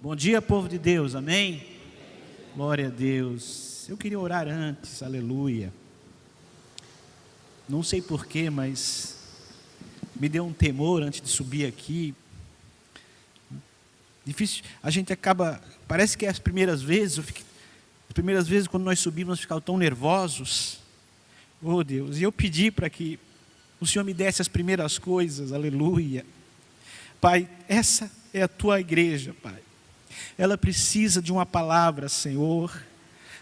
Bom dia, povo de Deus, amém? Glória a Deus. Eu queria orar antes, aleluia. Não sei porquê, mas me deu um temor antes de subir aqui. Difícil, a gente acaba, parece que é as primeiras vezes quando nós subimos, nós ficamos tão nervosos. Oh Deus, e eu pedi para que o Senhor me desse as primeiras coisas, aleluia. Pai, essa é a tua igreja, Pai. Ela precisa de uma palavra, Senhor.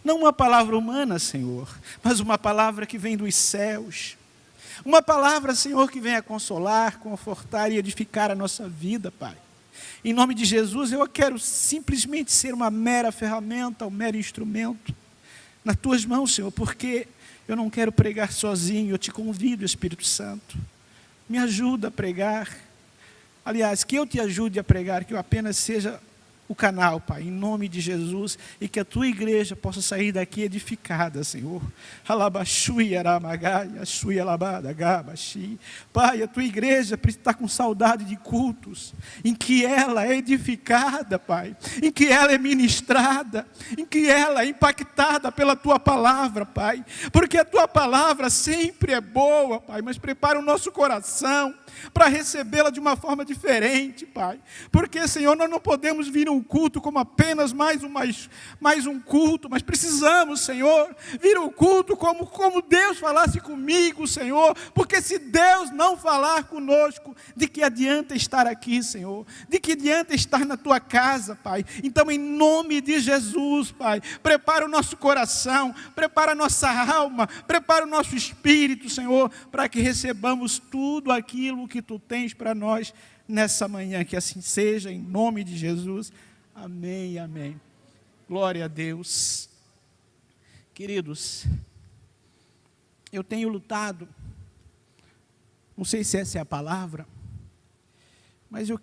Não uma palavra humana, Senhor, mas uma palavra que vem dos céus. Uma palavra, Senhor, que venha consolar, confortar e edificar a nossa vida, Pai. Em nome de Jesus, eu quero simplesmente ser uma mera ferramenta, um mero instrumento nas tuas mãos, Senhor, porque eu não quero pregar sozinho. Eu te convido, Espírito Santo, me ajuda a pregar. Aliás, que eu te ajude a pregar, que eu apenas seja o canal, Pai, em nome de Jesus, e que a tua igreja possa sair daqui edificada, Senhor. Pai, a tua igreja está com saudade de cultos, em que ela é edificada, Pai, em que ela é ministrada, em que ela é impactada pela tua palavra, Pai, porque a tua palavra sempre é boa, Pai, mas prepara o nosso coração para recebê-la de uma forma diferente, Pai, porque, Senhor, nós não podemos vir um culto como apenas mais um culto, mas precisamos, Senhor, vir um culto como Deus falasse comigo, Senhor, porque se Deus não falar conosco, de que adianta estar aqui, Senhor, de que adianta estar na tua casa, Pai? Então, em nome de Jesus, Pai, prepara o nosso coração, prepara a nossa alma, prepara o nosso espírito, Senhor, para que recebamos tudo aquilo que tu tens para nós nessa manhã, que assim seja, em nome de Jesus, amém, amém. Glória a Deus. Queridos, eu tenho lutado, não sei se essa é a palavra, mas eu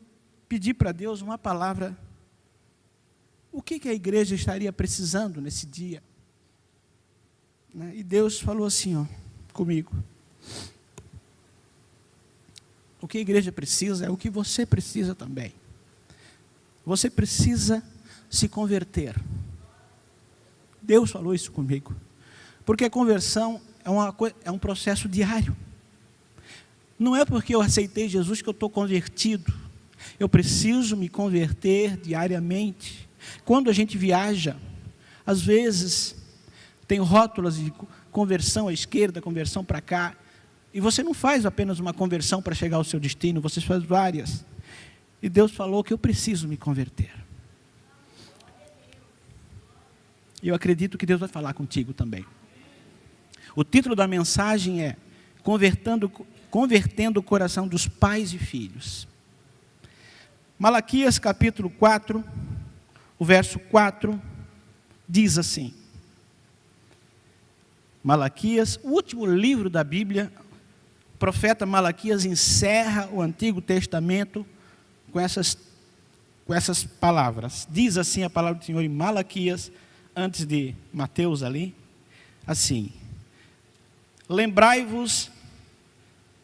pedi para Deus uma palavra. O que a igreja estaria precisando nesse dia? E Deus falou assim, ó, comigo: o que a igreja precisa é o que você precisa também. Você precisa se converter. Deus falou isso comigo. Porque a conversão é um processo diário. Não é porque eu aceitei Jesus que eu estou convertido. Eu preciso me converter diariamente. Quando a gente viaja, às vezes tem rótulas de conversão à esquerda, conversão para cá. E você não faz apenas uma conversão para chegar ao seu destino, você faz várias. E Deus falou que eu preciso me converter. E eu acredito que Deus vai falar contigo também. O título da mensagem é Convertendo o coração dos pais e filhos. Malaquias capítulo 4, o verso 4, diz assim. Malaquias, o último livro da Bíblia, o profeta Malaquias encerra o Antigo Testamento com essas palavras. Diz assim a palavra do Senhor em Malaquias, antes de Mateus ali, assim: lembrai-vos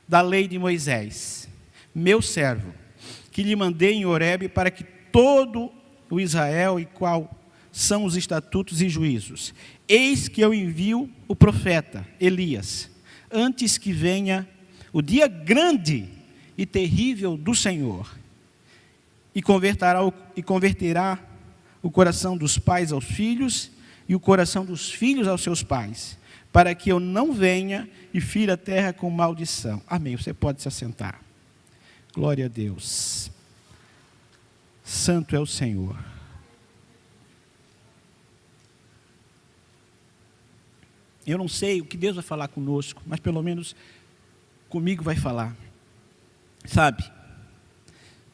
da lei de Moisés, meu servo, que lhe mandei em Horebe, para que todo o Israel, e qual são os estatutos e juízos. Eis que eu envio o profeta Elias, antes que venha o dia grande e terrível do Senhor, e converterá o coração dos pais aos filhos, e o coração dos filhos aos seus pais, para que eu não venha e fira a terra com maldição. Amém. Você pode se assentar. Glória a Deus. Santo é o Senhor. Eu não sei o que Deus vai falar conosco, mas pelo menos comigo vai falar. Sabe,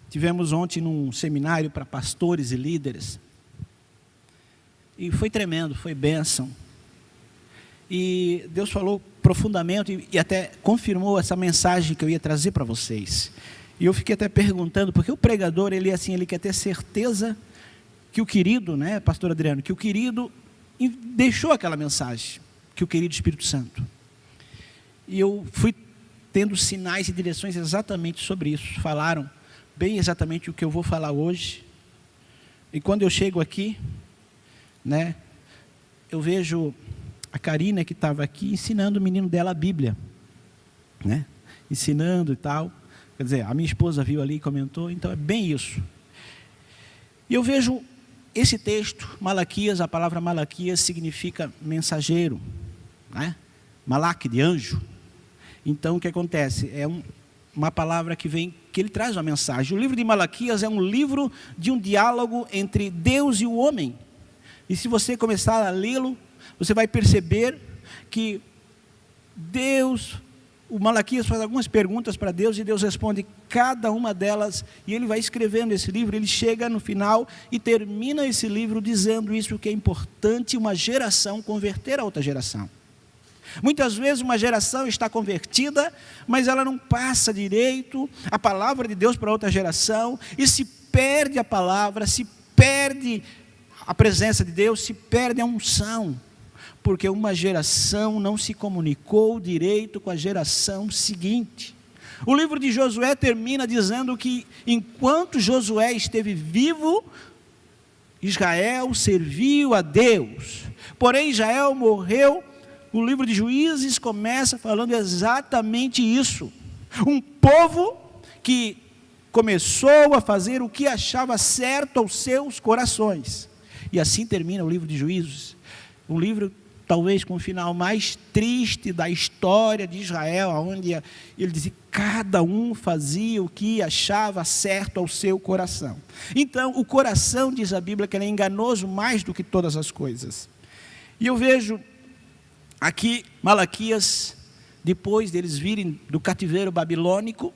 tivemos ontem num seminário para pastores e líderes, e foi tremendo, foi bênção. E Deus falou profundamente e até confirmou essa mensagem que eu ia trazer para vocês. E eu fiquei até perguntando, porque o pregador, ele quer ter certeza que o querido, pastor Adriano, que o querido deixou aquela mensagem, que o querido Espírito Santo. E eu fui tendo sinais e direções exatamente sobre isso. Falaram bem exatamente o que eu vou falar hoje. E quando eu chego aqui, né, eu vejo a Karina, que estava aqui, ensinando o menino dela a Bíblia, né? Ensinando e tal. Quer dizer, a minha esposa viu ali e comentou, então é bem isso. E eu vejo esse texto, Malaquias, a palavra Malaquias significa mensageiro, né? Malaque, de anjo. Então o que acontece? É uma palavra que ele traz uma mensagem. O livro de Malaquias é um livro de um diálogo entre Deus e o homem. E se você começar a lê-lo, você vai perceber que o Malaquias faz algumas perguntas para Deus e Deus responde cada uma delas, e ele vai escrevendo esse livro. Ele chega no final e termina esse livro dizendo isso, que é importante uma geração converter a outra geração. Muitas vezes uma geração está convertida, mas ela não passa direito a palavra de Deus para outra geração, e se perde a palavra, se perde a presença de Deus, se perde a unção, porque uma geração não se comunicou direito com a geração seguinte. O livro de Josué termina dizendo que enquanto Josué esteve vivo, Israel serviu a Deus. Porém, Israel morreu. O livro de Juízes começa falando exatamente isso. Um povo que começou a fazer o que achava certo aos seus corações. E assim termina o livro de Juízes. Um livro talvez com o final mais triste da história de Israel, onde ele dizia que cada um fazia o que achava certo ao seu coração. Então, o coração, diz a Bíblia, que ele é enganoso mais do que todas as coisas. E eu vejo aqui Malaquias, depois deles virem do cativeiro babilônico,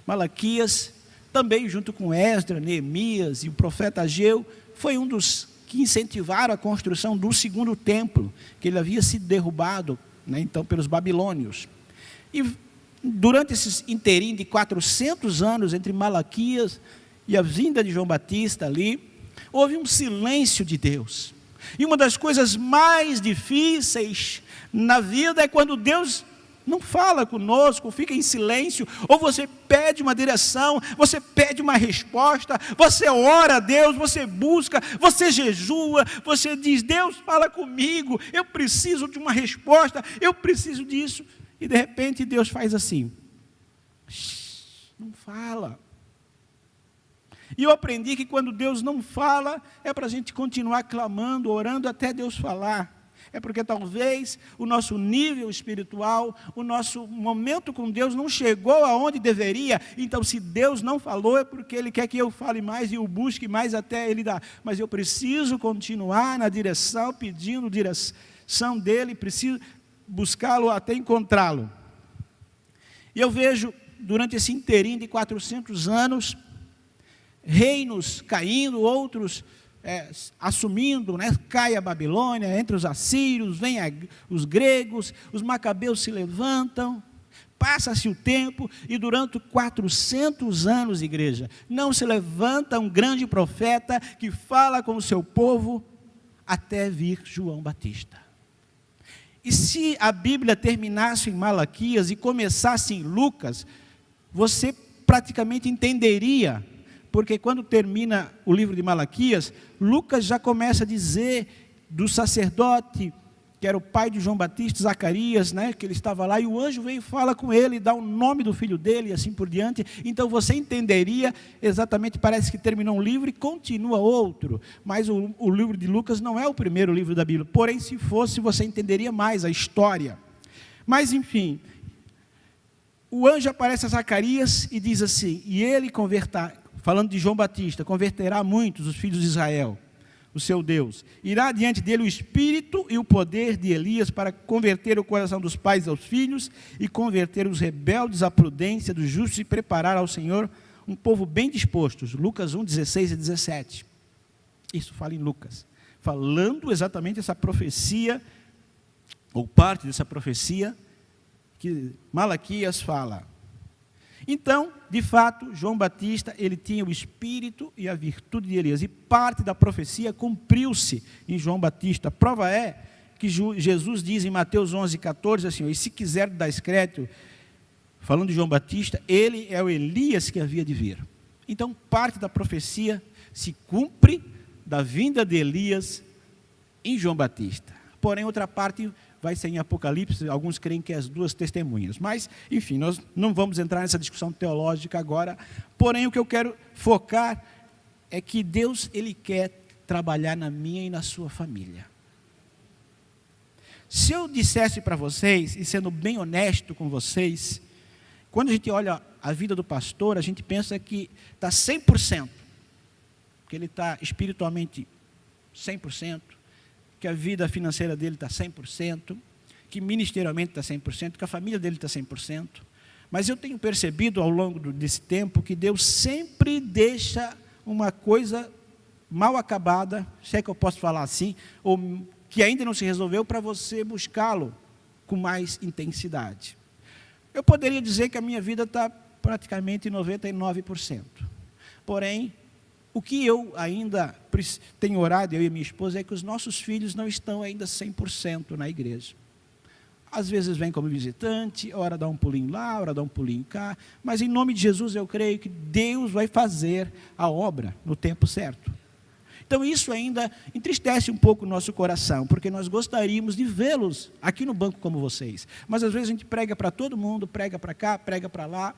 Malaquias, também junto com Esdras, Neemias e o profeta Ageu, foi um dos que incentivaram a construção do segundo templo, que ele havia sido derrubado, né, então, pelos babilônios. E durante esse interim de 400 anos, entre Malaquias e a vinda de João Batista ali, houve um silêncio de Deus. E uma das coisas mais difíceis na vida é quando Deus não fala conosco, fica em silêncio, ou você pede uma direção, você pede uma resposta, você ora a Deus, você busca, você jejua, você diz, Deus fala comigo, eu preciso de uma resposta, eu preciso disso, e de repente Deus faz assim, não fala. E eu aprendi que quando Deus não fala, é para a gente continuar clamando, orando até Deus falar. É porque talvez o nosso nível espiritual, o nosso momento com Deus não chegou aonde deveria. Então, se Deus não falou, é porque Ele quer que eu fale mais e o busque mais até Ele dar. Mas eu preciso continuar na direção, pedindo direção dEle, preciso buscá-lo até encontrá-lo. E eu vejo, durante esse interim de 400 anos, reinos caindo, outros assumindo, né? Cai a Babilônia, entre os assírios, vem os gregos, os macabeus se levantam, passa-se o tempo, e durante 400 anos, igreja, não se levanta um grande profeta que fala com o seu povo, até vir João Batista. E se a Bíblia terminasse em Malaquias e começasse em Lucas, você praticamente entenderia, porque quando termina o livro de Malaquias, Lucas já começa a dizer do sacerdote, que era o pai de João Batista, Zacarias, né, que ele estava lá, e o anjo veio e fala com ele, e dá o nome do filho dele, e assim por diante. Então você entenderia exatamente, parece que terminou um livro e continua outro, mas o livro de Lucas não é o primeiro livro da Bíblia, porém se fosse, você entenderia mais a história. Mas enfim, o anjo aparece a Zacarias e diz assim, e ele falando de João Batista, converterá muitos os filhos de Israel, o seu Deus. Irá diante dele o espírito e o poder de Elias para converter o coração dos pais aos filhos e converter os rebeldes à prudência dos justos e preparar ao Senhor um povo bem disposto. Lucas 1, 16 e 17. Isso fala em Lucas. Falando exatamente essa profecia, ou parte dessa profecia, que Malaquias fala. Então, de fato, João Batista, ele tinha o espírito e a virtude de Elias, e parte da profecia cumpriu-se em João Batista. A prova é que Jesus diz em Mateus 11, 14, assim, e se quiser dar crédito, falando de João Batista, ele é o Elias que havia de vir. Então, parte da profecia se cumpre da vinda de Elias em João Batista. Porém, outra parte vai ser em Apocalipse, alguns creem que é as duas testemunhas. Mas, enfim, nós não vamos entrar nessa discussão teológica agora. Porém, o que eu quero focar é que Deus, Ele quer trabalhar na minha e na sua família. Se eu dissesse para vocês, e sendo bem honesto com vocês, quando a gente olha a vida do pastor, a gente pensa que está 100%, que ele está espiritualmente 100%, que a vida financeira dele está 100%, que ministerialmente está 100%, que a família dele está 100%. Mas eu tenho percebido ao longo desse tempo que Deus sempre deixa uma coisa mal acabada, se é que eu posso falar assim, ou que ainda não se resolveu, para você buscá-lo com mais intensidade. Eu poderia dizer que a minha vida está praticamente 99%. Porém, o que eu ainda tenho orado, eu e minha esposa, é que os nossos filhos não estão ainda 100% na igreja. Às vezes vem como visitante, ora dá um pulinho lá, ora dá um pulinho cá, mas em nome de Jesus eu creio que Deus vai fazer a obra no tempo certo. Então isso ainda entristece um pouco o nosso coração, porque nós gostaríamos de vê-los aqui no banco como vocês. Mas às vezes a gente prega para todo mundo, prega para cá, prega para lá,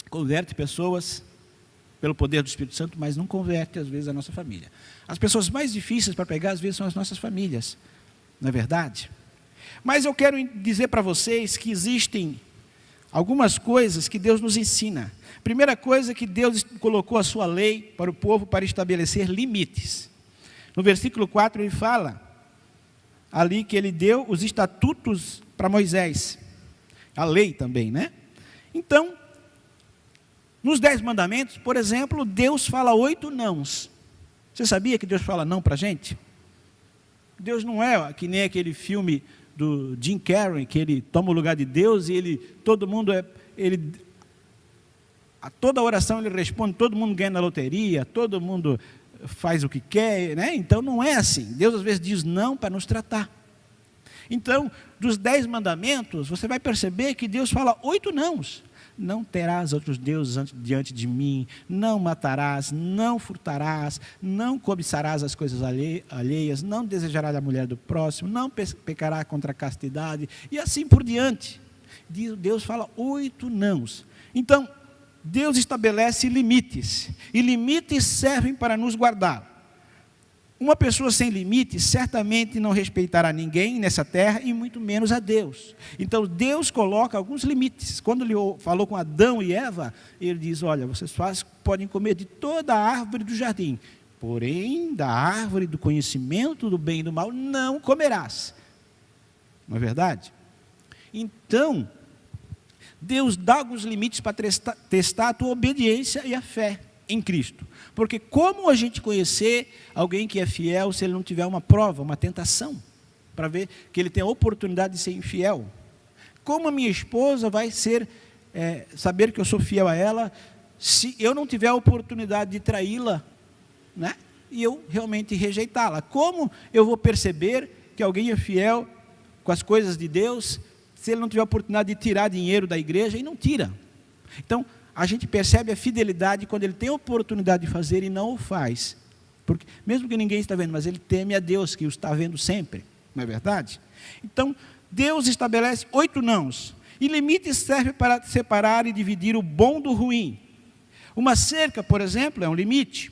converte pessoas pelo poder do Espírito Santo, mas não converte às vezes a nossa família. As pessoas mais difíceis para pregar às vezes são as nossas famílias, não é verdade? Mas eu quero dizer para vocês que existem algumas coisas que Deus nos ensina. Primeira coisa é que Deus colocou a sua lei para o povo para estabelecer limites. No versículo 4 ele fala ali que ele deu os estatutos para Moisés. A lei também, né? Então, nos 10 mandamentos, por exemplo, Deus fala 8 nãos. Você sabia que Deus fala não para a gente? Deus não é que nem aquele filme do Jim Carrey, que ele toma o lugar de Deus e a toda oração ele responde, todo mundo ganha na loteria, todo mundo faz o que quer, né? Então não é assim. Deus às vezes diz não para nos tratar. Então, dos 10 mandamentos, você vai perceber que Deus fala 8 nãos. Não terás outros deuses diante de mim, não matarás, não furtarás, não cobiçarás as coisas alheias, não desejarás a mulher do próximo, não pecará contra a castidade, e assim por diante. Deus fala 8 nãos. Então, Deus estabelece limites, e limites servem para nos guardar. Uma pessoa sem limites certamente não respeitará ninguém nessa terra e muito menos a Deus. Então Deus coloca alguns limites. Quando ele falou com Adão e Eva, ele diz, olha, vocês podem comer de toda a árvore do jardim, porém da árvore do conhecimento do bem e do mal não comerás. Não é verdade? Então, Deus dá alguns limites para testar a tua obediência e a fé em Cristo. Porque como a gente conhecer alguém que é fiel se ele não tiver uma prova, uma tentação, para ver que ele tem a oportunidade de ser infiel? Como a minha esposa vai saber que eu sou fiel a ela, se eu não tiver a oportunidade de traí-la, né? E eu realmente rejeitá-la? Como eu vou perceber que alguém é fiel com as coisas de Deus, se ele não tiver a oportunidade de tirar dinheiro da igreja e não tira? Então, a gente percebe a fidelidade quando ele tem a oportunidade de fazer e não o faz. Porque, mesmo que ninguém está vendo, mas ele teme a Deus, que o está vendo sempre. Não é verdade? Então, Deus estabelece 8 nãos. E limites servem para separar e dividir o bom do ruim. Uma cerca, por exemplo, é um limite.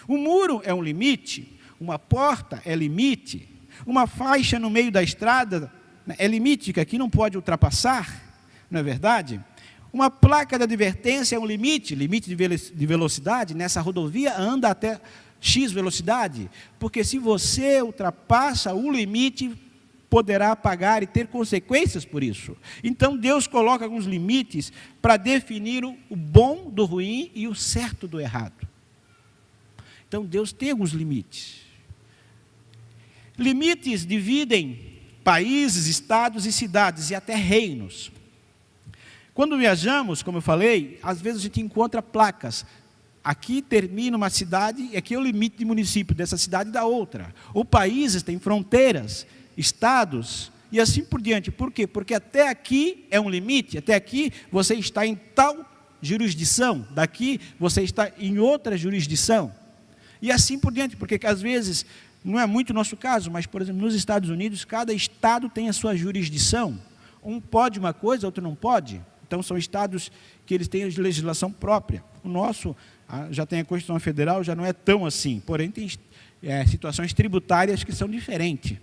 Um muro é um limite. Uma porta é limite. Uma faixa no meio da estrada é limite, que aqui não pode ultrapassar. Não é verdade? Uma placa de advertência é um limite de velocidade. Nessa rodovia anda até X velocidade, porque se você ultrapassa o limite, poderá pagar e ter consequências por isso. Então Deus coloca alguns limites para definir o bom do ruim e o certo do errado. Então Deus tem alguns limites. Limites dividem países, estados e cidades e até reinos. Quando viajamos, como eu falei, às vezes a gente encontra placas. Aqui termina uma cidade e aqui é o limite de município dessa cidade e da outra. Ou países têm fronteiras, estados e assim por diante. Por quê? Porque até aqui é um limite, até aqui você está em tal jurisdição, daqui você está em outra jurisdição. E assim por diante, porque às vezes, não é muito o nosso caso, mas, por exemplo, nos Estados Unidos, cada estado tem a sua jurisdição. Um pode uma coisa, outro não pode. Então, são estados que eles têm a legislação própria. O nosso já tem a Constituição Federal, já não é tão assim. Porém, tem situações tributárias que são diferentes.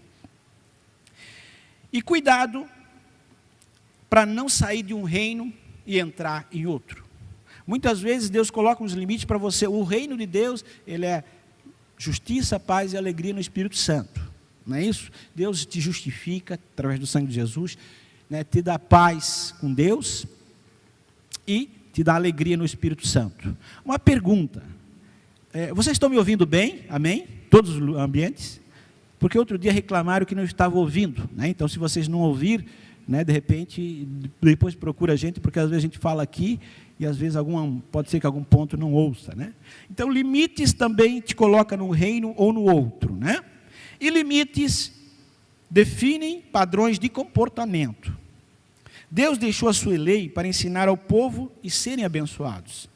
E cuidado para não sair de um reino e entrar em outro. Muitas vezes Deus coloca uns limites para você. O reino de Deus, ele é justiça, paz e alegria no Espírito Santo. Não é isso? Deus te justifica através do sangue de Jesus, né, te dá paz com Deus e te dá alegria no Espírito Santo. Uma pergunta. Vocês estão me ouvindo bem? Amém? Todos os ambientes? Porque outro dia reclamaram que não estava ouvindo, né? Então, se vocês não ouvir, né, de repente, depois procura a gente, porque às vezes a gente fala aqui e às vezes pode ser que algum ponto não ouça, né? Então, limites também te coloca num reino ou no outro, né? E limites definem padrões de comportamento. Deus deixou a sua lei para ensinar ao povo e serem abençoados.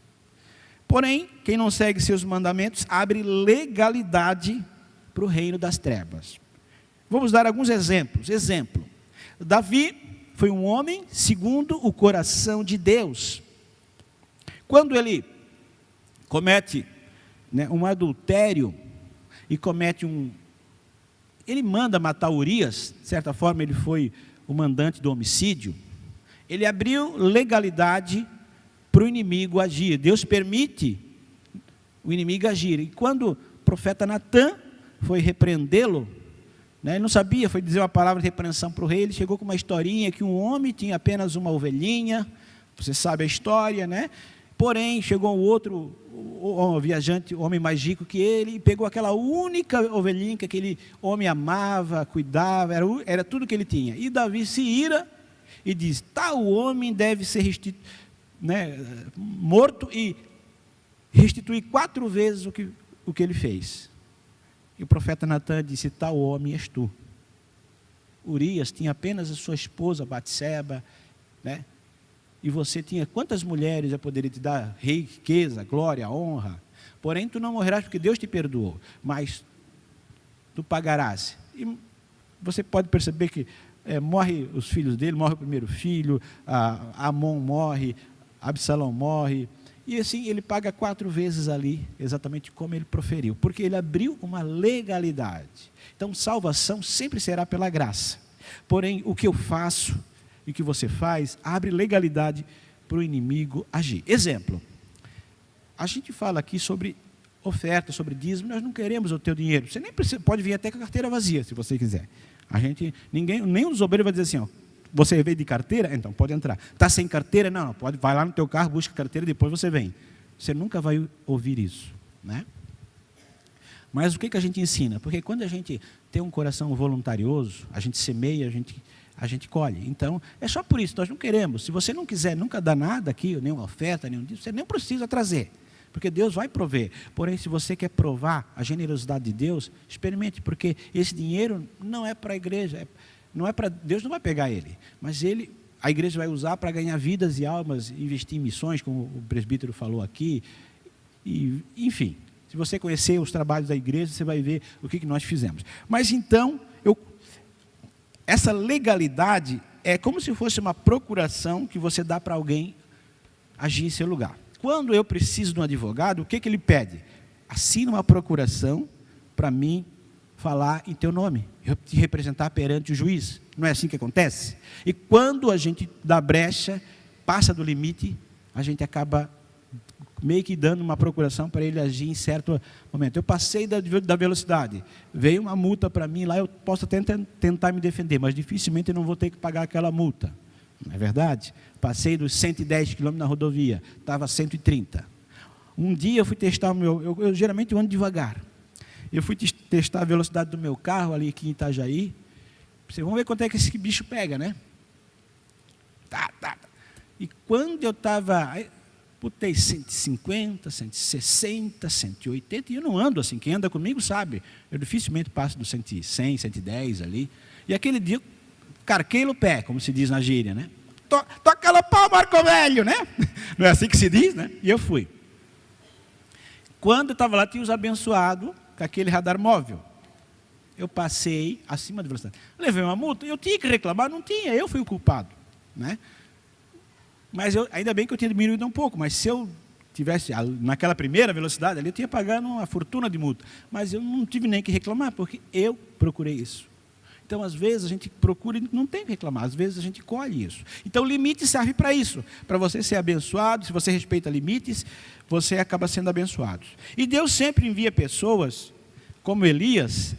Porém, quem não segue seus mandamentos abre legalidade para o reino das trevas. Vamos dar alguns exemplos. Exemplo: Davi foi um homem segundo o coração de Deus. Quando ele comete, né, um adultério e ele manda matar Urias, de certa forma ele foi o mandante do homicídio. Ele abriu legalidade para o inimigo agir. Deus permite o inimigo agir. E quando o profeta Natã foi repreendê-lo, né, ele não sabia, foi dizer uma palavra de repreensão para o rei, ele chegou com uma historinha que um homem tinha apenas uma ovelhinha, você sabe a história, né? Porém, chegou um outro viajante, homem mais rico que ele, e pegou aquela única ovelhinha que aquele homem amava, cuidava, era tudo que ele tinha. E Davi se ira e diz: tal homem deve ser morto e restituir 4 vezes o que ele fez. E o profeta Natã disse: tal homem és tu. Urias tinha apenas a sua esposa Batseba, né? E você tinha quantas mulheres eu poderia te dar riqueza, glória, honra? Porém, tu não morrerás porque Deus te perdoou, mas tu pagarás. E você pode perceber que morre os filhos dele, morre o primeiro filho, Amon morre, Absalão morre, e assim ele paga 4 vezes ali, exatamente como ele proferiu, porque ele abriu uma legalidade. Então, salvação sempre será pela graça. Porém, o que eu faço e o que você faz, abre legalidade para o inimigo agir. Exemplo, a gente fala aqui sobre oferta, sobre dízimo, nós não queremos o teu dinheiro. Você nem precisa, pode vir até com a carteira vazia, se você quiser. Nenhum dos obreiros vai dizer assim, ó, você veio de carteira? Então pode entrar. Está sem carteira? Não, pode, vai lá no teu carro, busca a carteira, depois você vem. Você nunca vai ouvir isso, né? Mas o que a gente ensina? Porque quando a gente tem um coração voluntarioso, a gente semeia, a gente colhe. Então, é só por isso, nós não queremos. Se você não quiser nunca dar nada aqui, nenhuma oferta, nenhum disso, você nem precisa trazer, porque Deus vai prover. Porém, se você quer provar a generosidade de Deus, experimente, porque esse dinheiro não é para a igreja, Deus não vai pegar ele, mas a igreja vai usar para ganhar vidas e almas, investir em missões, como o presbítero falou aqui, e, enfim, se você conhecer os trabalhos da igreja, você vai ver o que nós fizemos. Mas então, essa legalidade é como se fosse uma procuração que você dá para alguém agir em seu lugar. Quando eu preciso de um advogado, o que ele pede? Assina uma procuração para mim falar em teu nome, eu te representar perante o juiz. Não é assim que acontece? E quando a gente dá brecha, passa do limite, a gente acaba meio que dando uma procuração para ele agir em certo momento. Eu passei da velocidade, veio uma multa para mim, lá eu posso até tentar me defender, mas dificilmente eu não vou ter que pagar aquela multa. Não é verdade? Passei dos 110 km na rodovia, estava 130. Um dia eu fui testar eu geralmente ando devagar. Eu fui testar a velocidade do meu carro ali aqui em Itajaí. Vamos ver quanto é que esse bicho pega, né? E quando eu estava... Botei 150, 160, 180, e eu não ando assim. Quem anda comigo sabe. Eu dificilmente passo dos 100, 110 ali. E aquele dia, carquei o pé, como se diz na gíria, né? Toca lá pau, Marco Velho, né? Não é assim que se diz, né? E eu fui. Quando eu estava lá, tinha os abençoados com aquele radar móvel. Eu passei acima da velocidade. Levei uma multa, eu tinha que reclamar, não tinha, eu fui o culpado, né? Mas ainda bem que eu tinha diminuído um pouco, mas se eu tivesse naquela primeira velocidade ali, eu tinha pagado uma fortuna de multa. Mas eu não tive nem que reclamar, porque eu procurei isso. Então, às vezes, a gente procura e não tem que reclamar, às vezes a gente colhe isso. Então, o limite serve para isso, para você ser abençoado. Se você respeita limites, você acaba sendo abençoado. E Deus sempre envia pessoas, como Elias,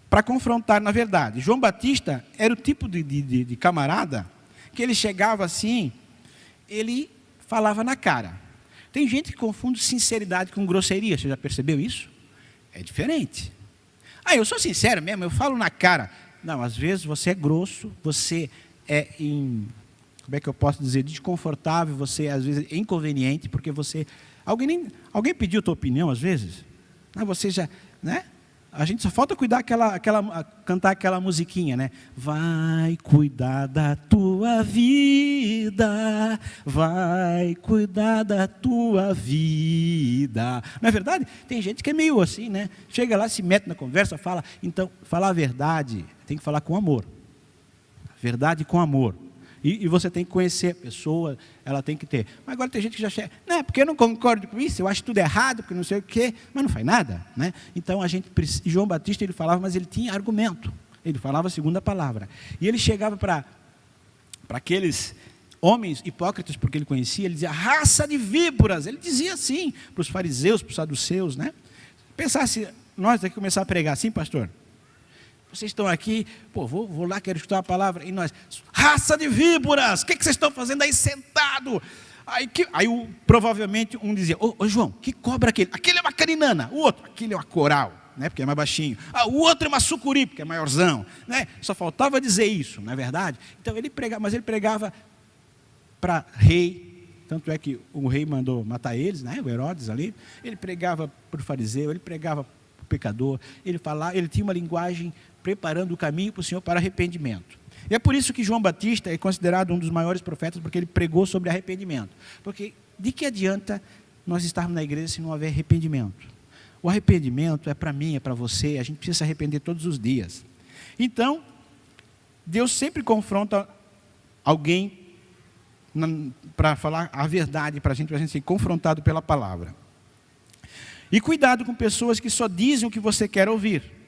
para confrontar na verdade. João Batista era o tipo de camarada que ele chegava assim, ele falava na cara. Tem gente que confunde sinceridade com grosseria, você já percebeu isso? É diferente. Eu sou sincero mesmo, eu falo na cara. Não, às vezes você é grosso, você é, como é que eu posso dizer, desconfortável, você às vezes é inconveniente, porque você... Alguém pediu a tua opinião às vezes? Você já, né? A gente só falta cuidar cantar aquela musiquinha, né? Vai cuidar da tua vida, vai cuidar da tua vida. Não é verdade? Tem gente que é meio assim, né? Chega lá, se mete na conversa, fala. Então, falar a verdade, tem que falar com amor. Verdade com amor. E você tem que conhecer a pessoa, ela tem que ter. Mas agora tem gente que já chega, não, porque eu não concordo com isso, eu acho tudo errado, porque não sei o quê, mas não faz nada, né? Então, João Batista, ele falava, mas ele tinha argumento. Ele falava segundo a palavra. E ele chegava para aqueles homens hipócritas, porque ele conhecia, ele dizia, raça de víboras. Ele dizia assim, para os fariseus, para os saduceus, né? Pensasse, nós temos que começar a pregar assim, pastor? Vocês estão aqui, vou lá, quero escutar a palavra, e nós, raça de víboras, o que vocês estão fazendo aí sentado? Provavelmente um dizia, ô João, que cobra aquele? Aquele é uma caninana, o outro, aquele é uma coral, né, porque é mais baixinho. O outro é uma sucuri, porque é maiorzão, né? Só faltava dizer isso, não é verdade? Então ele pregava para rei, tanto é que o rei mandou matar eles, né, o Herodes ali. Ele pregava para o fariseu, ele pregava para o pecador, ele tinha uma linguagem preparando o caminho para o Senhor para arrependimento. E é por isso que João Batista é considerado um dos maiores profetas, porque ele pregou sobre arrependimento. Porque de que adianta nós estarmos na igreja se não houver arrependimento? O arrependimento é para mim, é para você, a gente precisa se arrepender todos os dias. Então, Deus sempre confronta alguém para falar a verdade para a gente ser confrontado pela palavra. E cuidado com pessoas que só dizem o que você quer ouvir.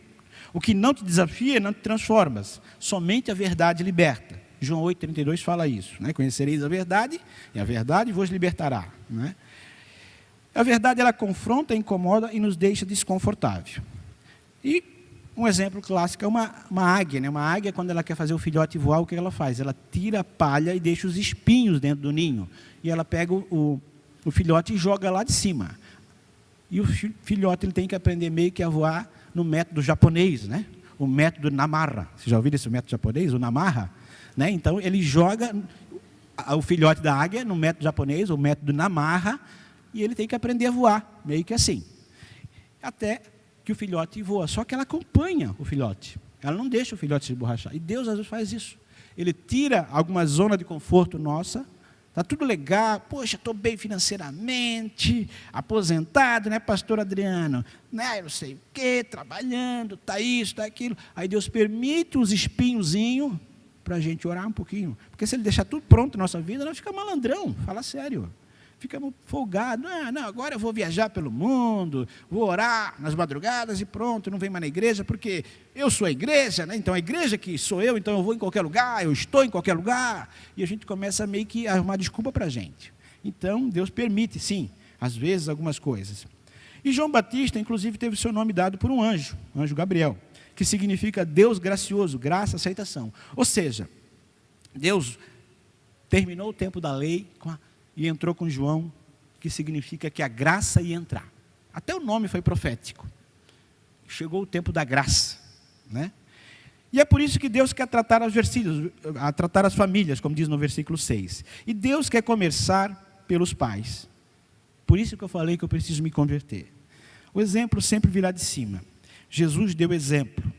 O que não te desafia, não te transformas. Somente a verdade liberta. João 8,32 fala isso, né? Conhecereis a verdade, e a verdade vos libertará, né? A verdade, ela confronta, incomoda e nos deixa desconfortável. E um exemplo clássico é uma águia, né? Uma águia, quando ela quer fazer o filhote voar, o que ela faz? Ela tira a palha e deixa os espinhos dentro do ninho. E ela pega o filhote e joga lá de cima. E o filhote ele tem que aprender meio que a voar no método japonês, né? O método Namarra. Você já ouviu esse método japonês, o Namarra? Né? Então, ele joga o filhote da águia no método japonês, o método Namarra, e ele tem que aprender a voar, meio que assim. Até que o filhote voa. Só que ela acompanha o filhote. Ela não deixa o filhote se esborrachar. E Deus, às vezes, faz isso. Ele tira alguma zona de conforto nossa. Está tudo legal, poxa, estou bem financeiramente, aposentado, né, pastor Adriano? Né, eu não sei o quê, trabalhando, está isso, está aquilo. Aí Deus permite uns espinhozinhos para a gente orar um pouquinho. Porque se Ele deixar tudo pronto na nossa vida, nós ficamos malandrão, fala sério. Ficamos folgados. Não, agora eu vou viajar pelo mundo, vou orar nas madrugadas e pronto, não venho mais na igreja, porque eu sou a igreja, né? Então a igreja que sou eu, então eu vou em qualquer lugar, eu estou em qualquer lugar. E a gente começa meio que a arrumar desculpa para a gente. Então Deus permite, sim, às vezes algumas coisas. E João Batista, inclusive, teve seu nome dado por um anjo, o anjo Gabriel, que significa Deus gracioso, graça, aceitação. Ou seja, Deus terminou o tempo da lei e entrou com João, que significa que a graça ia entrar. Até o nome foi profético. Chegou o tempo da graça, né? E é por isso que Deus quer tratar as famílias, como diz no versículo 6. E Deus quer começar pelos pais. Por isso que eu falei que eu preciso me converter. O exemplo sempre virá de cima. Jesus deu exemplo.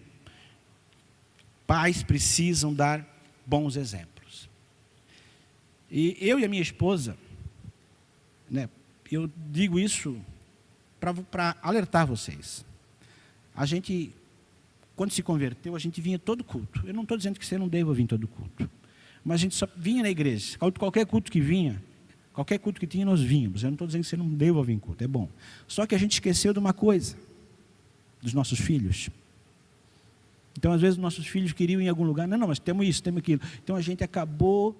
Pais precisam dar bons exemplos. E eu e a minha esposa, né, eu digo isso para alertar vocês. A gente, quando se converteu, a gente vinha todo culto. Eu não estou dizendo que você não deva vir todo culto. Mas a gente só vinha na igreja. Qualquer culto que vinha, qualquer culto que tinha, nós vínhamos. Eu não estou dizendo que você não deva vir culto, é bom. Só que a gente esqueceu de uma coisa, dos nossos filhos. Então, às vezes, nossos filhos queriam ir em algum lugar. Não, mas temos isso, temos aquilo. Então, a gente acabou,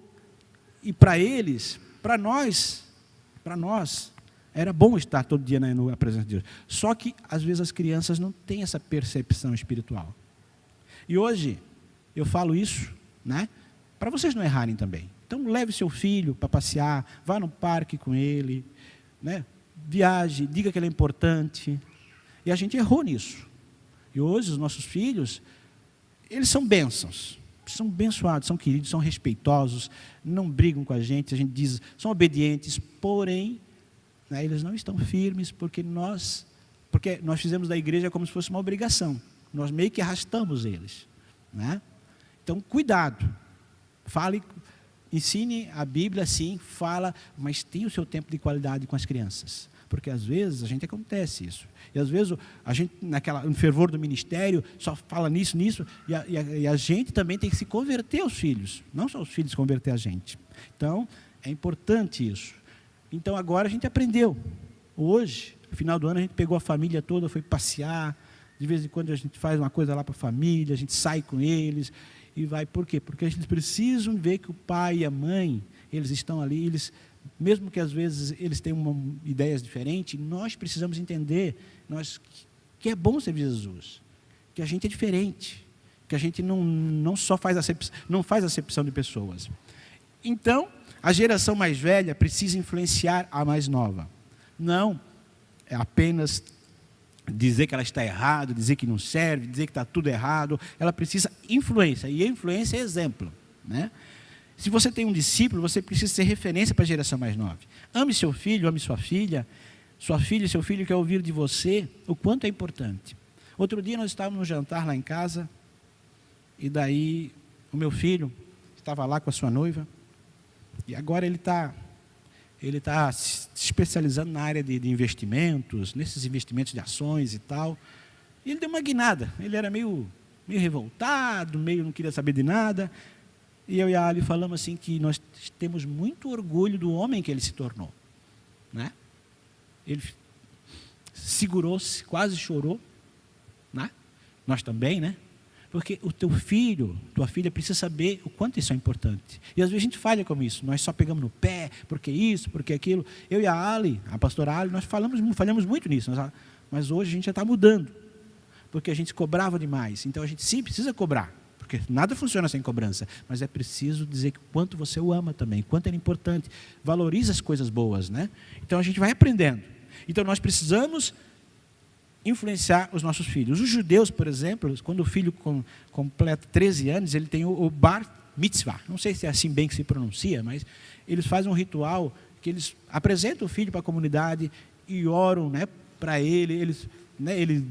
e para eles, para nós, era bom estar todo dia na presença de Deus. Só que, às vezes, as crianças não têm essa percepção espiritual. E hoje, eu falo isso, né, para vocês não errarem também. Então, leve seu filho para passear, vá no parque com ele, né, viaje, diga que ele é importante. E a gente errou nisso. E hoje, os nossos filhos, eles são bênçãos. São abençoados, são queridos, são respeitosos, não brigam com a gente diz, são obedientes, porém, né, eles não estão firmes porque nós fizemos da igreja como se fosse uma obrigação. Nós meio que arrastamos eles, né? Então, cuidado. Fale, ensine a Bíblia, sim, fala, mas tenha o seu tempo de qualidade com as crianças. Porque às vezes a gente acontece isso. E às vezes a gente, no fervor do ministério, só fala nisso, e a gente também tem que se converter aos filhos. Não só os filhos se converter a gente. Então, é importante isso. Então, agora a gente aprendeu. Hoje, no final do ano, a gente pegou a família toda, foi passear. De vez em quando a gente faz uma coisa lá para a família, a gente sai com eles e vai. Por quê? Porque a gente precisa ver que o pai e a mãe, eles estão ali, mesmo que às vezes eles tenham ideias diferentes, nós precisamos entender que é bom servir Jesus, que a gente é diferente, que a gente não só faz acepção de pessoas. Então, a geração mais velha precisa influenciar a mais nova. Não é apenas dizer que ela está errada, dizer que não serve, dizer que está tudo errado. Ela precisa influência, e a influência é exemplo, né? Se você tem um discípulo, você precisa ser referência para a geração mais nova. Ame seu filho, ame sua filha e seu filho quer ouvir de você o quanto é importante. Outro dia nós estávamos no jantar lá em casa, e daí o meu filho estava lá com a sua noiva, e agora ele está se especializando na área de investimentos, nesses investimentos de ações e tal. E ele deu uma guinada, ele era meio revoltado, não queria saber de nada. E eu e a Ali falamos assim que nós temos muito orgulho do homem que ele se tornou, né? Ele segurou-se, quase chorou, né? Nós também, né? Porque o teu filho, tua filha precisa saber o quanto isso é importante. E às vezes a gente falha com isso, nós só pegamos no pé, porque isso, porque aquilo. Eu e a Ali, a pastora Ali, nós falhamos muito nisso, mas hoje a gente já está mudando, porque a gente cobrava demais. Então a gente sim precisa cobrar, porque nada funciona sem cobrança, mas é preciso dizer que quanto você o ama também, quanto é importante, valoriza as coisas boas, né? Então a gente vai aprendendo. Então nós precisamos influenciar os nossos filhos. Os judeus, por exemplo, quando o filho completa 13 anos, ele tem o bar mitzvah. Não sei se é assim bem que se pronuncia, mas eles fazem um ritual que eles apresentam o filho para a comunidade e oram, né, para ele. Eles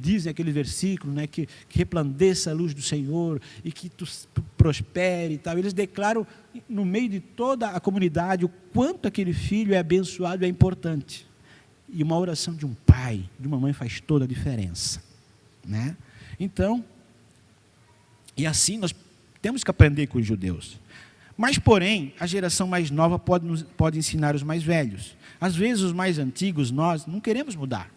dizem aquele versículo, né, que resplandeça a luz do Senhor e que tu prospere e tal. Eles declaram no meio de toda a comunidade o quanto aquele filho é abençoado e é importante. E uma oração de um pai, de uma mãe faz toda a diferença, né? Então, e assim nós temos que aprender com os judeus. Mas, porém, a geração mais nova pode ensinar os mais velhos. Às vezes, os mais antigos, nós não queremos mudar.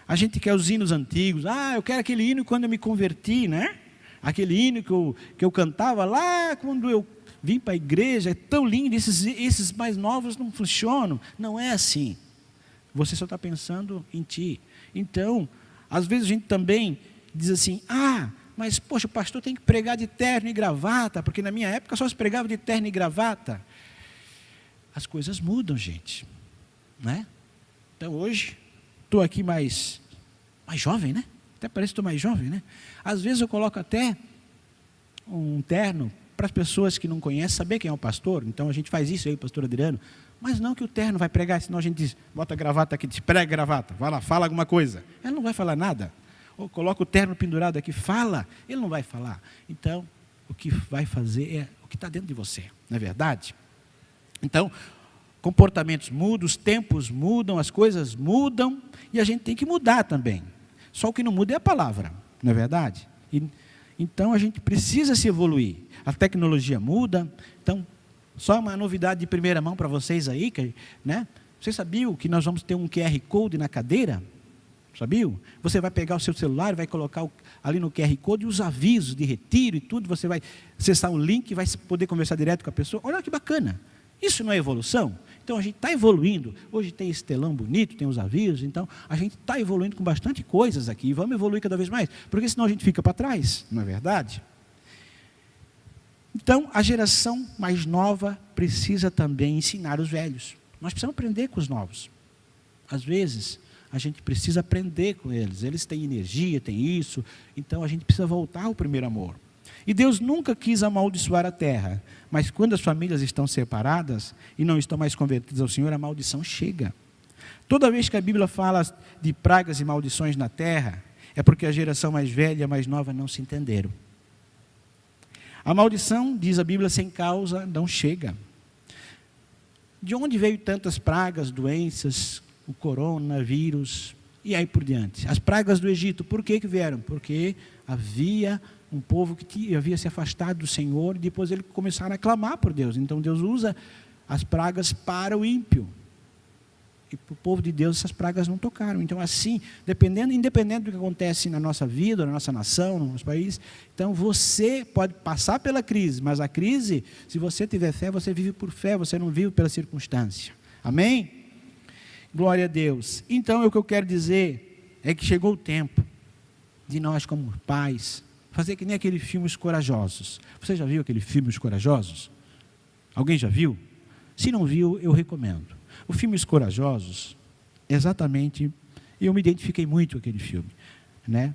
A gente quer os hinos antigos. Eu quero aquele hino quando eu me converti, né? Aquele hino que eu cantava lá quando eu vim para a igreja. É tão lindo, esses mais novos não funcionam. Não é assim. Você só está pensando em ti. Então, às vezes a gente também diz assim, mas poxa, o pastor tem que pregar de terno e gravata, porque na minha época só se pregava de terno e gravata. As coisas mudam, gente, né? Então hoje, estou aqui mais jovem, né? Até parece que estou mais jovem, né? Às vezes eu coloco até um terno para as pessoas que não conhecem saber quem é o pastor. Então a gente faz isso aí, pastor Adriano. Mas não que o terno vai pregar, senão a gente diz, bota a gravata aqui, diz, prega a gravata, vai lá, fala alguma coisa. Ele não vai falar nada. Ou coloca o terno pendurado aqui, fala, ele não vai falar. Então, o que vai fazer é o que está dentro de você, não é verdade? Então, comportamentos mudam, os tempos mudam, as coisas mudam, e a gente tem que mudar também. Só o que não muda é a palavra, não é verdade? Então a gente precisa se evoluir. A tecnologia muda. Então, só uma novidade de primeira mão para vocês aí, né? Você sabia que nós vamos ter um QR Code na cadeira? Sabiam? Você vai pegar o seu celular, vai colocar ali no QR Code os avisos de retiro e tudo, você vai acessar um link e vai poder conversar direto com a pessoa. Olha que bacana. Isso não é evolução? Então a gente está evoluindo. Hoje tem esse telão bonito, tem os avisos, então a gente está evoluindo com bastante coisas aqui. E vamos evoluir cada vez mais, porque senão a gente fica para trás, não é verdade? Então a geração mais nova precisa também ensinar os velhos. Nós precisamos aprender com os novos. Às vezes, a gente precisa aprender com eles. Eles têm energia, têm isso. Então, a gente precisa voltar ao primeiro amor. E Deus nunca quis amaldiçoar a terra. Mas quando as famílias estão separadas e não estão mais convertidas ao Senhor, a maldição chega. Toda vez que a Bíblia fala de pragas e maldições na terra, é porque a geração mais velha e a mais nova não se entenderam. A maldição, diz a Bíblia, sem causa não chega. De onde veio tantas pragas, doenças, o coronavírus e aí por diante? As pragas do Egito, por que vieram? Porque havia um povo que havia se afastado do Senhor e depois eles começaram a clamar por Deus. Então Deus usa as pragas para o ímpio. E para o povo de Deus essas pragas não tocaram. Então assim, independente do que acontece na nossa vida, na nossa nação, no nosso país, então você pode passar pela crise, mas a crise, se você tiver fé, você vive por fé, você não vive pela circunstância. Amém? Glória a Deus. Então o que eu quero dizer é que chegou o tempo de nós como pais, fazer que nem aquele filme Os Corajosos. Você já viu aquele filme Os Corajosos? Alguém já viu? Se não viu, eu recomendo. O filme Os Corajosos, exatamente, eu me identifiquei muito com aquele filme, né?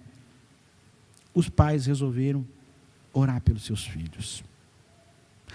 Os pais resolveram orar pelos seus filhos.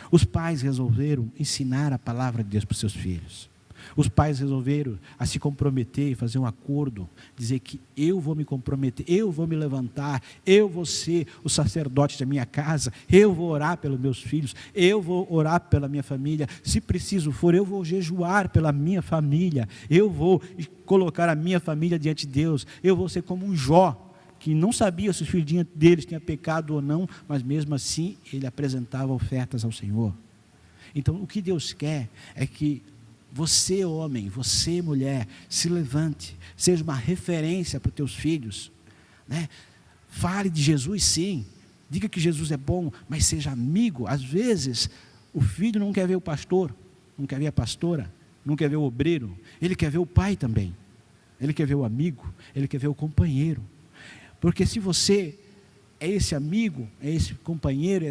Os pais resolveram ensinar a palavra de Deus para os seus filhos. Os pais resolveram a se comprometer e fazer um acordo, dizer que eu vou me comprometer, eu vou me levantar, eu vou ser o sacerdote da minha casa, eu vou orar pelos meus filhos, eu vou orar pela minha família, se preciso for, eu vou jejuar pela minha família, eu vou colocar a minha família diante de Deus, eu vou ser como um Jó, que não sabia se os filhos deles tinham pecado ou não, mas mesmo assim ele apresentava ofertas ao Senhor. Então o que Deus quer é que você, homem, você, mulher, se levante, seja uma referência para os teus filhos, né? Fale de Jesus, sim, diga que Jesus é bom, mas seja amigo. Às vezes, o filho não quer ver o pastor, não quer ver a pastora, não quer ver o obreiro, ele quer ver o pai também, ele quer ver o amigo, ele quer ver o companheiro, porque se você é esse amigo, é esse companheiro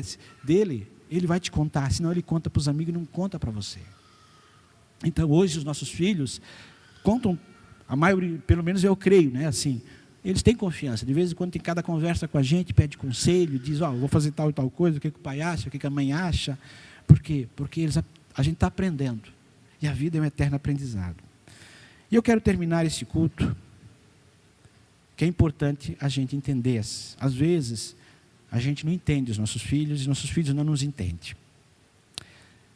dele, ele vai te contar, senão ele conta para os amigos e não conta para você. Então hoje os nossos filhos contam, a maioria, pelo menos eu creio, né, assim, eles têm confiança, de vez em quando tem cada conversa com a gente, pede conselho, diz, vou fazer tal e tal coisa, o que o pai acha, o que a mãe acha, por quê? Porque a gente está aprendendo, e a vida é um eterno aprendizado. E eu quero terminar esse culto, que é importante a gente entender, às vezes a gente não entende os nossos filhos, e nossos filhos não nos entendem.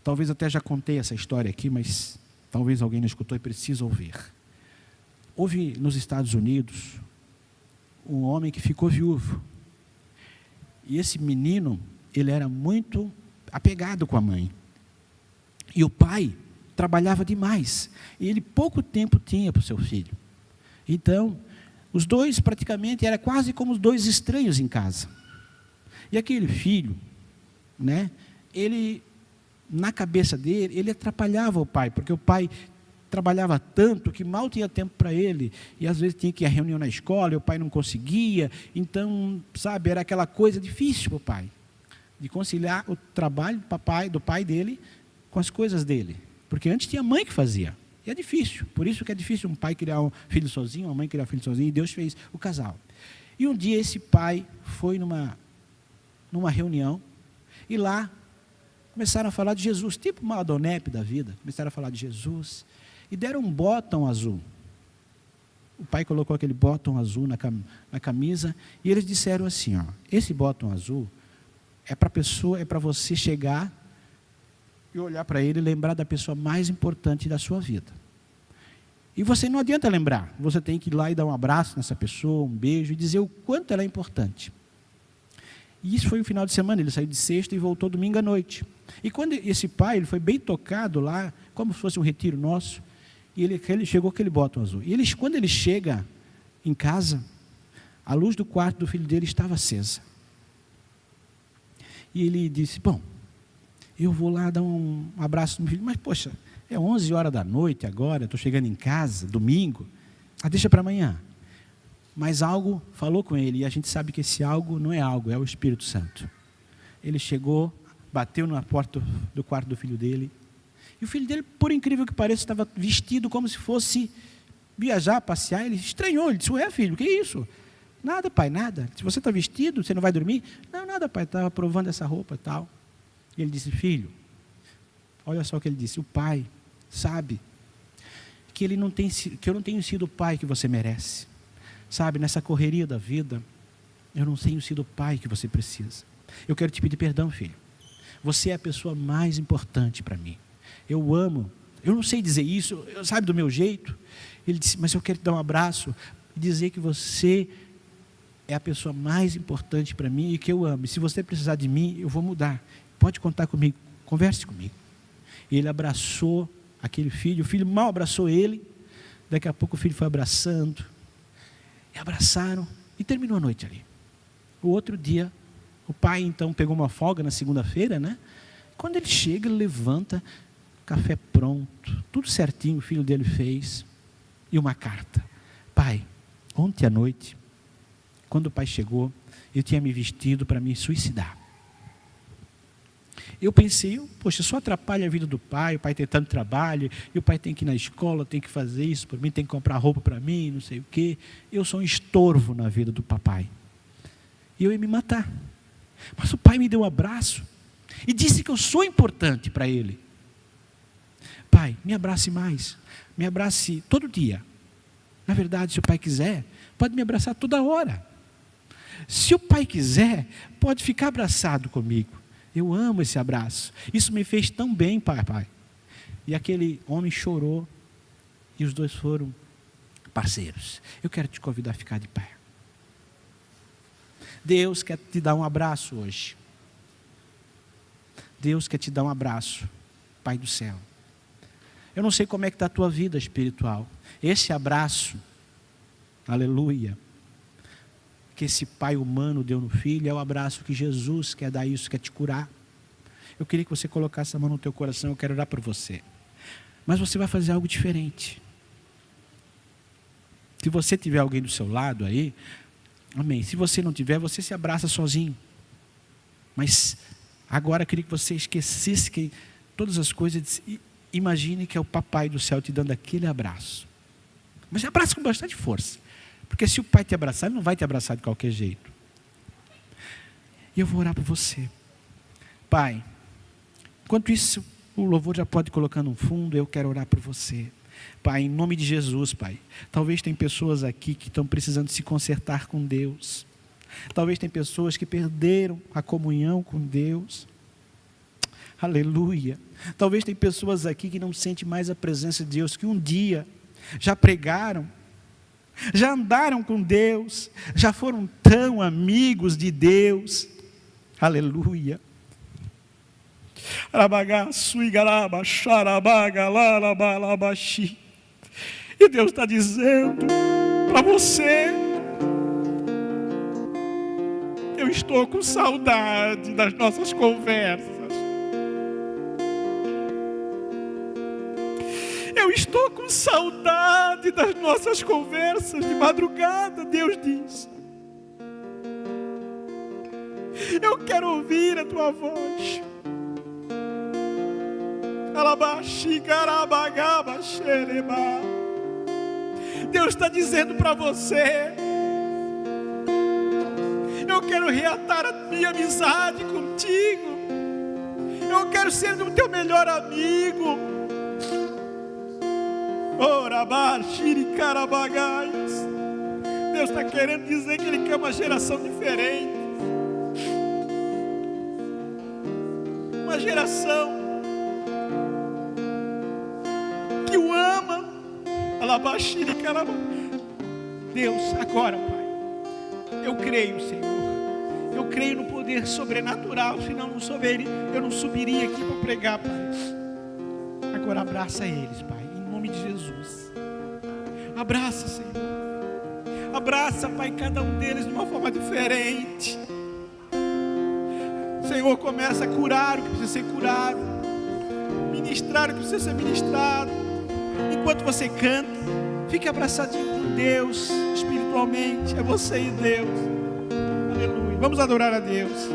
Talvez até já contei essa história aqui, mas talvez alguém não escutou e precisa ouvir. Houve nos Estados Unidos um homem que ficou viúvo. E esse menino, ele era muito apegado com a mãe. E o pai trabalhava demais. E ele pouco tempo tinha para o seu filho. Então, os dois praticamente, era quase como os dois estranhos em casa. E aquele filho, né, ele... na cabeça dele, ele atrapalhava o pai, porque o pai trabalhava tanto que mal tinha tempo para ele, e às vezes tinha que ir à reunião na escola, e o pai não conseguia, então, sabe, era aquela coisa difícil para o pai, de conciliar o trabalho do pai dele com as coisas dele, porque antes tinha a mãe que fazia, e é difícil, por isso que é difícil um pai criar um filho sozinho, uma mãe criar um filho sozinho, e Deus fez o casal. E um dia esse pai foi numa reunião, e lá, começaram a falar de Jesus, tipo uma Adonep da vida, começaram a falar de Jesus, e deram um botão azul. O pai colocou aquele botão azul na camisa, e eles disseram assim, esse botão azul é para você chegar e olhar para ele e lembrar da pessoa mais importante da sua vida. E você não adianta lembrar, você tem que ir lá e dar um abraço nessa pessoa, um beijo, e dizer o quanto ela é importante. E isso foi um final de semana, ele saiu de sexta e voltou domingo à noite. E quando esse pai, ele foi bem tocado lá, como se fosse um retiro nosso, e ele chegou com aquele botão azul. E quando ele chega em casa, a luz do quarto do filho dele estava acesa. E ele disse, bom, eu vou lá dar um abraço no meu filho, mas poxa, é 11 horas da noite agora, estou chegando em casa, domingo, deixa para amanhã. Mas algo falou com ele, e a gente sabe que esse algo não é algo, é o Espírito Santo. Ele chegou, bateu na porta do quarto do filho dele, e o filho dele, por incrível que pareça, estava vestido como se fosse viajar, passear. Ele estranhou, ele disse, ué filho, o que é isso? Nada pai, nada. Se você está vestido, você não vai dormir? Não, nada pai, estava provando essa roupa e tal. E ele disse, filho, olha só o que ele disse, o pai sabe que eu não tenho sido o pai que você merece. Sabe, nessa correria da vida, eu não tenho sido o pai que você precisa. Eu quero te pedir perdão, filho. Você é a pessoa mais importante para mim. Eu amo, eu não sei dizer isso, sabe, do meu jeito. Ele disse, mas eu quero te dar um abraço e dizer que você é a pessoa mais importante para mim e que eu amo. E se você precisar de mim, eu vou mudar. Pode contar comigo, converse comigo. E ele abraçou aquele filho, o filho mal abraçou ele. Daqui a pouco o filho foi abraçando. E abraçaram e terminou a noite ali. O outro dia, o pai então pegou uma folga na segunda-feira, né? Quando ele chega, ele levanta, café pronto, tudo certinho o filho dele fez. E uma carta. Pai, ontem à noite, quando o pai chegou, eu tinha me vestido para me suicidar. Eu pensei, poxa, só atrapalha a vida do pai, o pai tem tanto trabalho, e o pai tem que ir na escola, tem que fazer isso por mim, tem que comprar roupa para mim, não sei o quê. Eu sou um estorvo na vida do papai. E eu ia me matar. Mas o pai me deu um abraço e disse que eu sou importante para ele. Pai, me abrace mais, me abrace todo dia. Na verdade, se o pai quiser, pode me abraçar toda hora. Se o pai quiser, pode ficar abraçado comigo. Eu amo esse abraço. Isso me fez tão bem, pai. E aquele homem chorou. E os dois foram parceiros. Eu quero te convidar a ficar de pé. Deus quer te dar um abraço hoje. Deus quer te dar um abraço, Pai do céu. Eu não sei como é que está a tua vida espiritual. Esse abraço, aleluia, que esse pai humano deu no filho, é o abraço que Jesus quer dar isso, quer te curar. Eu queria que você colocasse a mão no teu coração, eu quero orar por você. Mas você vai fazer algo diferente. Se você tiver alguém do seu lado aí, amém. Se você não tiver, você se abraça sozinho. Mas agora eu queria que você esquecesse que todas as coisas, imagine que é o papai do céu te dando aquele abraço. Mas abraça com bastante força. Porque se o pai te abraçar, ele não vai te abraçar de qualquer jeito. E eu vou orar por você. Pai, enquanto isso, o louvor já pode colocar no fundo, eu quero orar por você. Pai, em nome de Jesus, Pai. Talvez tem pessoas aqui que estão precisando se consertar com Deus. Talvez tem pessoas que perderam a comunhão com Deus. Aleluia. Talvez tem pessoas aqui que não sentem mais a presença de Deus, que um dia já pregaram, já andaram com Deus, já foram tão amigos de Deus. Aleluia. E Deus está dizendo para você: eu estou com saudade das nossas conversas. Eu estou com saudade das nossas conversas de madrugada, Deus diz. Eu quero ouvir a tua voz. Deus está dizendo para você: eu quero reatar a minha amizade contigo. Eu quero ser o teu melhor amigo. Deus está querendo dizer que Ele quer uma geração diferente. Uma geração Deus, agora, Pai, eu creio, Senhor. Eu creio no poder sobrenatural, senão eu não subiria aqui para pregar, Pai. Agora abraça eles, Pai, em nome de Jesus. Abraça, Senhor. Abraça, Pai, cada um deles de uma forma diferente. Senhor, começa a curar o que precisa ser curado, ministrar o que precisa ser ministrado. Enquanto você canta, fique abraçadinho com Deus, espiritualmente. É você e Deus. Aleluia. Vamos adorar a Deus.